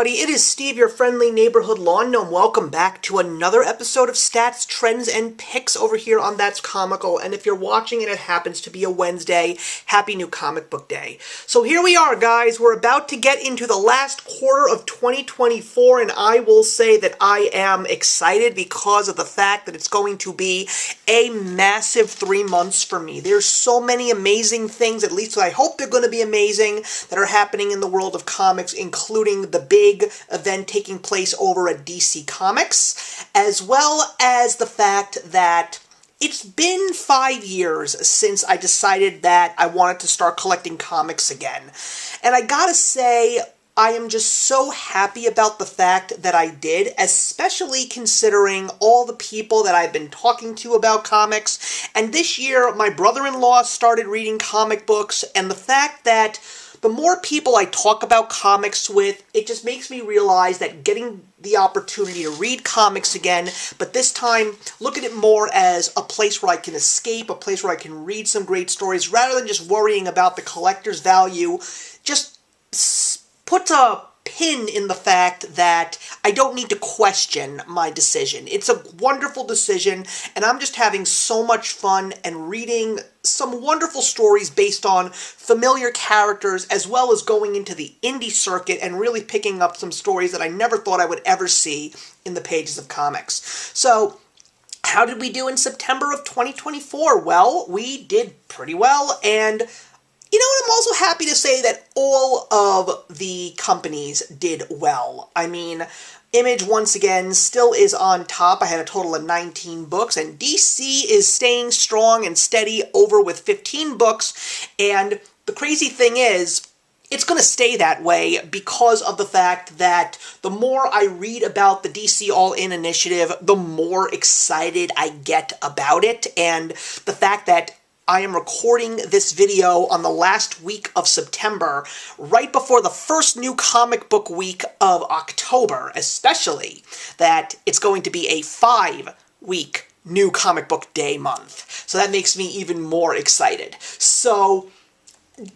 everybody, it is Steve, your friendly neighborhood lawn gnome. Welcome back to another episode of Stats, Trends, and Picks over here on That's Comical. And if you're watching and it happens to be a Wednesday, happy new comic book day. So here we are, guys. We're about to get into the last quarter of 2024, and I will say that I am excited because of the fact that it's going to be a massive 3 months for me. There's so many amazing things, at least I hope they're going to be amazing, that are happening in the world of comics, including the big event taking place over at DC Comics, as well as the fact that it's been 5 years since I decided that I wanted to start collecting comics again. And I gotta say, I am just so happy about the fact that I did, especially considering all the people that I've been talking to about comics. And this year, my brother-in-law started reading comic books, and the fact that the more people I talk about comics with, it just makes me realize that getting the opportunity to read comics again, but this time look at it more as a place where I can escape, a place where I can read some great stories, rather than just worrying about the collector's value, just puts a pin in the fact that I don't need to question my decision. It's a wonderful decision, and I'm just having so much fun and reading some wonderful stories based on familiar characters, as well as going into the indie circuit and really picking up some stories that I never thought I would ever see in the pages of comics. So, how did we do in September of 2024? Well, we did pretty well, and you know what, I'm also happy to say that all of the companies did well. I mean, Image, once again, still is on top. I had a total of 19 books, and DC is staying strong and steady over with 15 books, and the crazy thing is, it's going to stay that way because of the fact that the more I read about the DC All-In initiative, the more excited I get about it, and the fact that I am recording this video on the last week of September, right before the first new comic book week of October, especially that it's going to be a 5-week new comic book day month. So that makes me even more excited. So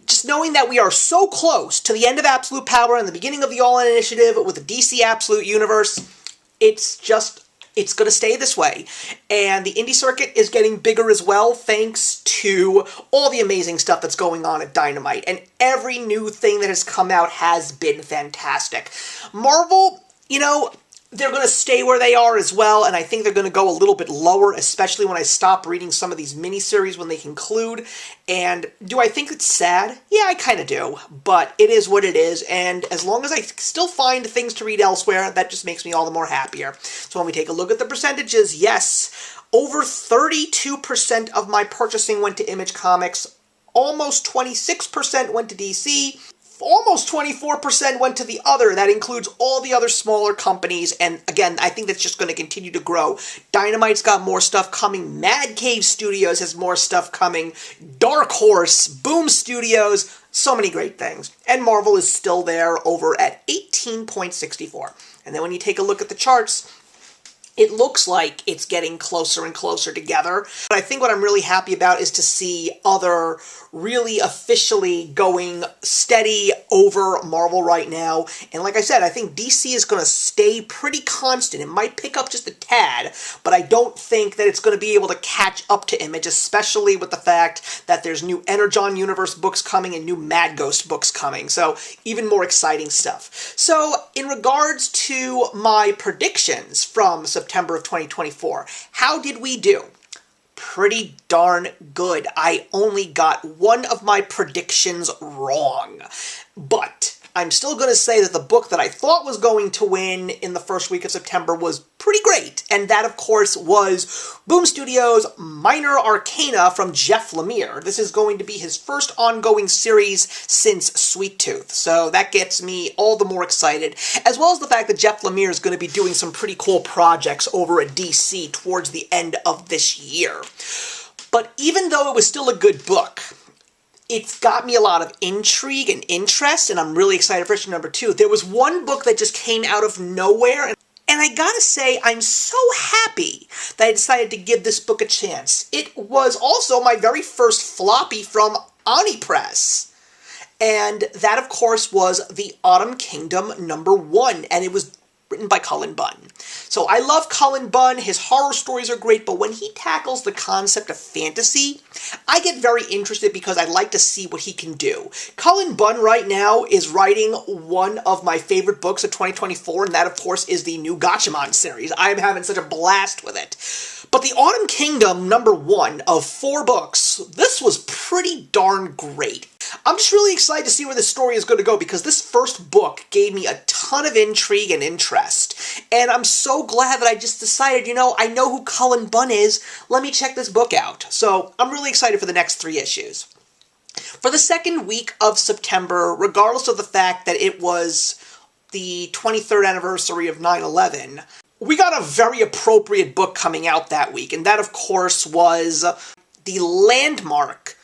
just knowing that we are so close to the end of Absolute Power and the beginning of the All-In Initiative with the DC Absolute Universe, it's going to stay this way. And the indie circuit is getting bigger as well, thanks to all the amazing stuff that's going on at Dynamite. And every new thing that has come out has been fantastic. Marvel, you know, they're going to stay where they are as well, and I think they're going to go a little bit lower, especially when I stop reading some of these miniseries when they conclude. And do I think it's sad? Yeah, I kind of do, but it is what it is, and as long as I still find things to read elsewhere, that just makes me all the more happier. So when we take a look at the percentages, yes, over 32% of my purchasing went to Image Comics, almost 26% went to DC, almost 24% went to the other. That includes all the other smaller companies, and again, I think that's just going to continue to grow. Dynamite's got more stuff coming, Mad Cave Studios has more stuff coming, Dark Horse, Boom Studios, so many great things. And Marvel is still there over at 18.64. And then when you take a look at the charts, it looks like it's getting closer and closer together. But I think what I'm really happy about is to see other really officially going steady over Marvel right now. And like I said, I think DC is going to stay pretty constant. It might pick up just a tad, but I don't think that it's going to be able to catch up to Image, especially with the fact that there's new Energon Universe books coming and new Mad Ghost books coming. So even more exciting stuff. So in regards to my predictions from September of 2024, how did we do? Pretty darn good. I only got one of my predictions wrong, but I'm still going to say that the book that I thought was going to win in the first week of September was pretty great, and that, of course, was Boom Studios' Minor Arcana from Jeff Lemire. This is going to be his first ongoing series since Sweet Tooth, so that gets me all the more excited, as well as the fact that Jeff Lemire is going to be doing some pretty cool projects over at DC towards the end of this year. But even though it was still a good book, it's got me a lot of intrigue and interest, and I'm really excited for issue number 2. There was one book that just came out of nowhere, and I gotta say, I'm so happy that I decided to give this book a chance. It was also my very first floppy from Oni Press. And that, of course, was The Autumn Kingdom #1, and it was written by Cullen Bunn. So I love Cullen Bunn. His horror stories are great, but when he tackles the concept of fantasy, I get very interested because I like to see what he can do. Cullen Bunn right now is writing one of my favorite books of 2024, and that, of course, is the new Gatchaman series. I am having such a blast with it. But The Autumn Kingdom #1 of 4 books, this was pretty darn great. I'm just really excited to see where this story is going to go because this first book gave me a ton of intrigue and interest. And I'm so glad that I just decided, I know who Cullen Bunn is. Let me check this book out. So I'm really excited for the next 3 issues. For the second week of September, regardless of the fact that it was the 23rd anniversary of 9/11, we got a very appropriate book coming out that week. And that, of course, was The Landmark,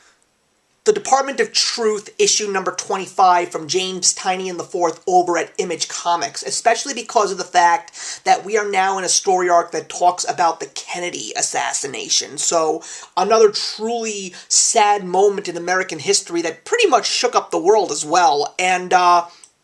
The Department of Truth, issue number 25 from James Tynion IV over at Image Comics, especially because of the fact that we are now in a story arc that talks about the Kennedy assassination. So another truly sad moment in American history that pretty much shook up the world as well. And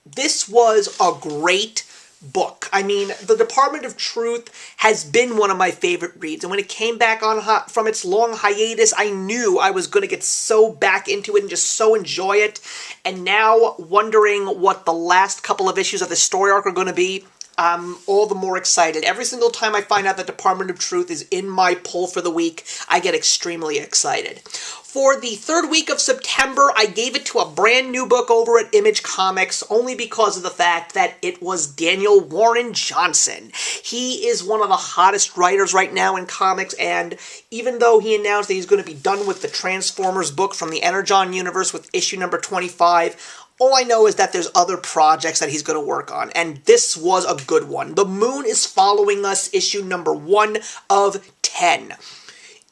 this was a great book. I mean, The Department of Truth has been one of my favorite reads, and when it came back on from its long hiatus, I knew I was going to get so back into it and just so enjoy it, and now wondering what the last couple of issues of the story arc are going to be, I'm all the more excited. Every single time I find out the Department of Truth is in my pull for the week, I get extremely excited. For the third week of September, I gave it to a brand new book over at Image Comics, only because of the fact that it was Daniel Warren Johnson. He is one of the hottest writers right now in comics, and even though he announced that he's going to be done with the Transformers book from the Energon universe with issue number 25, all I know is that there's other projects that he's going to work on, and this was a good one. The Moon is Following Us, issue number 1 of 10.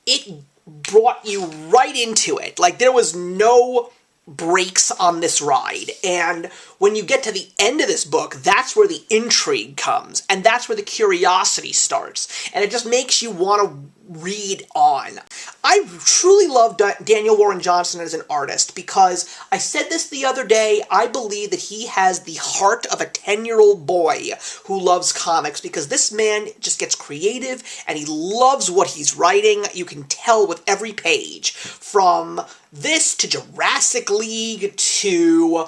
It brought you right into it. Like, there was no breaks on this ride, and when you get to the end of this book, that's where the intrigue comes, and that's where the curiosity starts, and it just makes you want to read on. I truly love Daniel Warren Johnson as an artist because I said this the other day, I believe that he has the heart of a 10-year-old boy who loves comics because this man just gets creative and he loves what he's writing. You can tell with every page, from this to Jurassic League to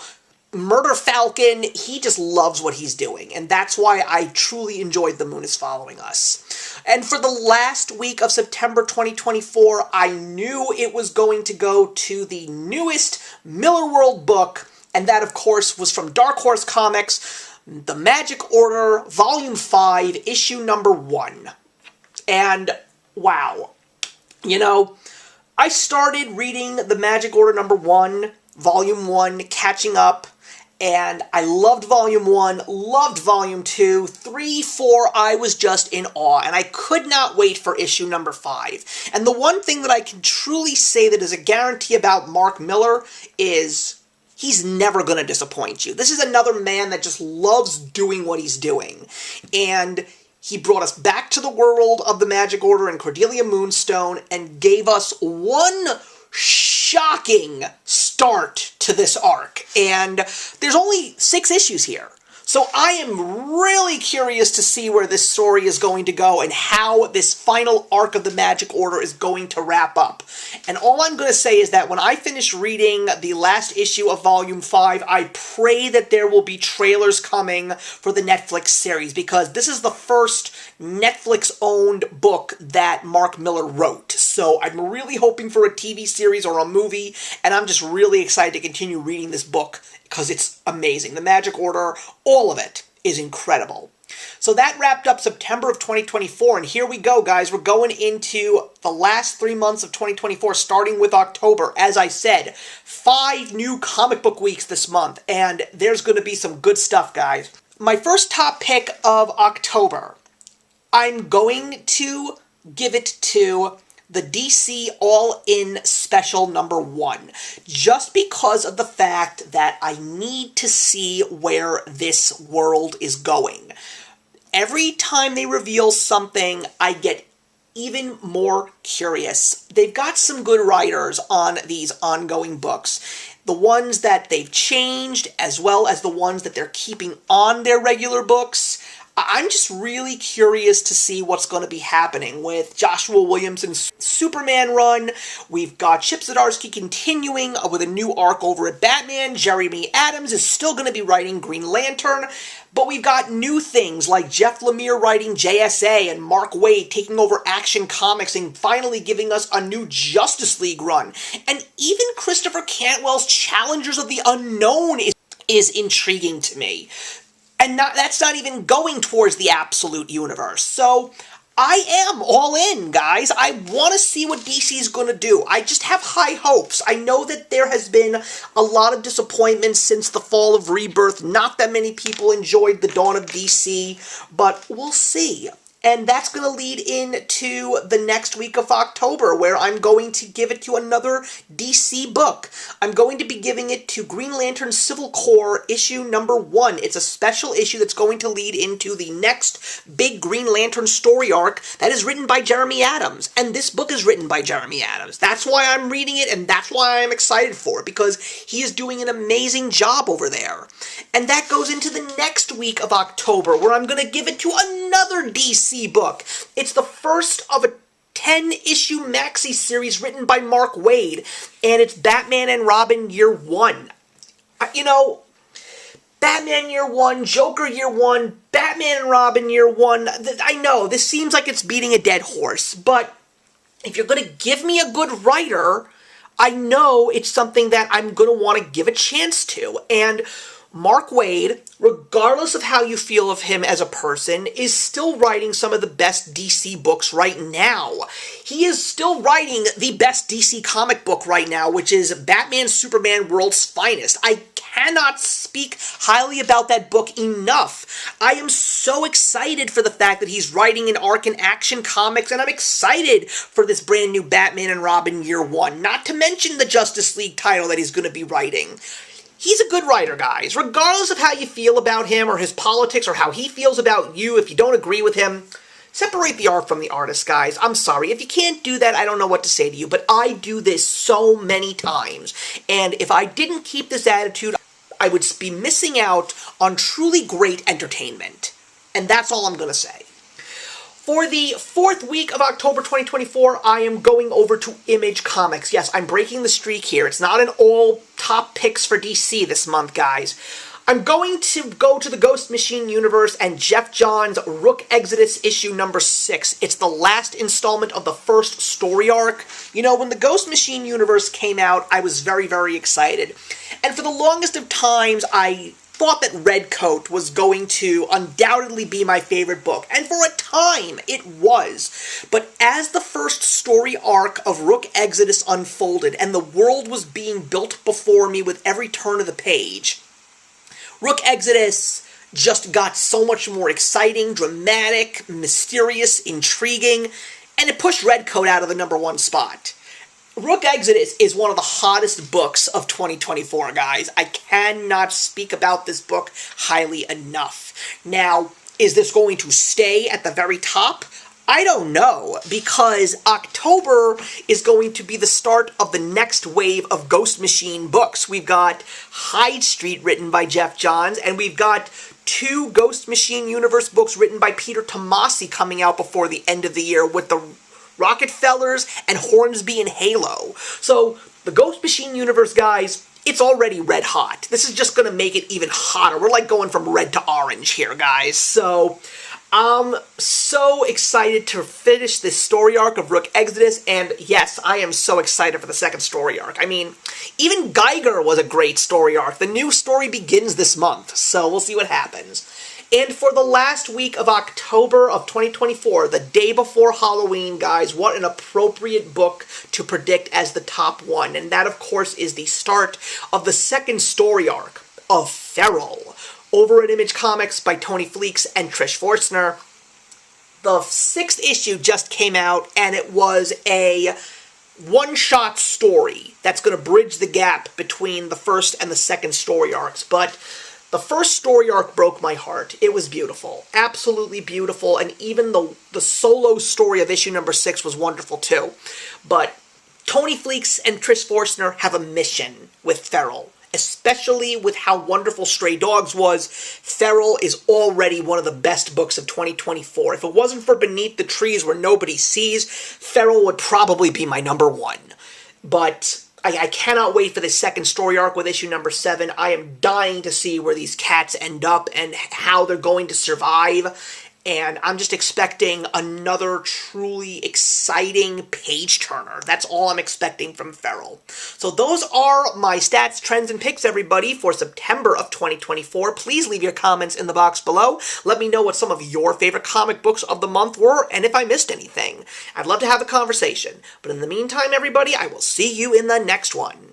Murder Falcon. He just loves what he's doing, and that's why I truly enjoyed The Moon is Following Us. And for the last week of September 2024, I knew it was going to go to the newest Millarworld book, and that, of course, was from Dark Horse Comics, The Magic Order, Volume 5, issue number 1. And, wow. I started reading The Magic Order number 1, Volume 1, catching up, and I loved Volume 1, loved Volume 2, 3, 4, I was just in awe, and I could not wait for issue number 5. And the one thing that I can truly say that is a guarantee about Mark Millar is he's never going to disappoint you. This is another man that just loves doing what he's doing, and he brought us back to the world of the Magic Order and Cordelia Moonstone and gave us one shocking start to this arc. And there's only 6 issues here. So I am really curious to see where this story is going to go and how this final arc of the Magic Order is going to wrap up. And all I'm going to say is that when I finish reading the last issue of Volume 5, I pray that there will be trailers coming for the Netflix series, because this is the first Netflix-owned book that Mark Millar wrote. So I'm really hoping for a TV series or a movie, and I'm just really excited to continue reading this book because it's amazing. The Magic Order, all of it, is incredible. So that wrapped up September of 2024, and here we go, guys. We're going into the last 3 months of 2024, starting with October. As I said, 5 new comic book weeks this month, and there's going to be some good stuff, guys. My first top pick of October, I'm going to give it to the DC All-In Special number 1, just because of the fact that I need to see where this world is going. Every time they reveal something, I get even more curious. They've got some good writers on these ongoing books. The ones that they've changed, as well as the ones that they're keeping on their regular books. I'm just really curious to see what's going to be happening with Joshua Williamson's Superman run. We've got Chip Zdarsky continuing with a new arc over at Batman. Jeremy Adams is still going to be writing Green Lantern. But we've got new things like Jeff Lemire writing JSA and Mark Waid taking over Action Comics and finally giving us a new Justice League run. And even Christopher Cantwell's Challengers of the Unknown is intriguing to me. And that's not even going towards the Absolute Universe. So I am all in, guys. I want to see what DC's going to do. I just have high hopes. I know that there has been a lot of disappointment since the fall of Rebirth. Not that many people enjoyed the dawn of DC, but we'll see. And that's going to lead into the next week of October, where I'm going to give it to another DC book. I'm going to be giving it to Green Lantern Civil Corps issue number 1. It's a special issue that's going to lead into the next big Green Lantern story arc that is written by Jeremy Adams. And this book is written by Jeremy Adams. That's why I'm reading it, and that's why I'm excited for it, because he is doing an amazing job over there. And that goes into the next week of October, where I'm going to give it to another DC book. It's the first of a 10-issue maxi series written by Mark Waid, and it's Batman and Robin Year 1. You know, Batman Year 1, Joker Year 1, Batman and Robin Year 1. I know, this seems like it's beating a dead horse, but if you're going to give me a good writer, I know it's something that I'm going to want to give a chance to. And Mark Waid, regardless of how you feel of him as a person, is still writing some of the best DC books right now. He is still writing the best DC comic book right now, which is Batman Superman World's Finest. I cannot speak highly about that book enough. I am so excited for the fact that he's writing an arc in Action Comics, and I'm excited for this brand new Batman and Robin Year 1, not to mention the Justice League title that he's going to be writing. He's a good writer, guys. Regardless of how you feel about him or his politics or how he feels about you, if you don't agree with him, separate the art from the artist, guys. I'm sorry. If you can't do that, I don't know what to say to you, but I do this so many times. And if I didn't keep this attitude, I would be missing out on truly great entertainment. And that's all I'm going to say. For the 4th week of October 2024, I am going over to Image Comics. Yes, I'm breaking the streak here. It's not an all top picks for DC this month, guys. I'm going to go to the Ghost Machine universe and Jeff Johns' Rook Exodus issue number 6. It's the last installment of the first story arc. You know, when the Ghost Machine universe came out, I was very, very excited. And for the longest of times, I thought that Redcoat was going to undoubtedly be my favorite book, and for a time it was. But as the first story arc of Rook Exodus unfolded and the world was being built before me with every turn of the page, Rook Exodus just got so much more exciting, dramatic, mysterious, intriguing, and it pushed Redcoat out of the number 1 spot. Rook Exodus is one of the hottest books of 2024, guys. I cannot speak about this book highly enough. Now, is this going to stay at the very top? I don't know, because October is going to be the start of the next wave of Ghost Machine books. We've got Hyde Street written by Jeff Johns, and we've got 2 Ghost Machine universe books written by Peter Tomasi coming out before the end of the year with the Rockefellers and Hornsby and Halo. So, the Ghost Machine universe, guys, it's already red hot. This is just going to make it even hotter. We're like going from red to orange here, guys. So, I'm so excited to finish this story arc of Rook Exodus, and yes, I am so excited for the second story arc. I mean, even Geiger was a great story arc. The new story begins this month, so we'll see what happens. And for the last week of October of 2024, the day before Halloween, guys, what an appropriate book to predict as the top one. And that, of course, is the start of the second story arc of Feral, over at Image Comics by Tony Fleecs and Trish Forstner. The 6th issue just came out, and it was a one-shot story that's going to bridge the gap between the first and the second story arcs. But The first story arc broke my heart. It was beautiful. Absolutely beautiful. And even the solo story of issue number 6 was wonderful too. But Tony Fleecs and Chris Forstner have a mission with Feral. Especially with how wonderful Stray Dogs was, Feral is already one of the best books of 2024. If it wasn't for Beneath the Trees Where Nobody Sees, Feral would probably be my number 1. But I cannot wait for the second story arc with issue number 7. I am dying to see where these cats end up and how they're going to survive. And I'm just expecting another truly exciting page-turner. That's all I'm expecting from Feral. So those are my stats, trends, and picks, everybody, for September of 2024. Please leave your comments in the box below. Let me know what some of your favorite comic books of the month were, and if I missed anything. I'd love to have a conversation. But in the meantime, everybody, I will see you in the next one.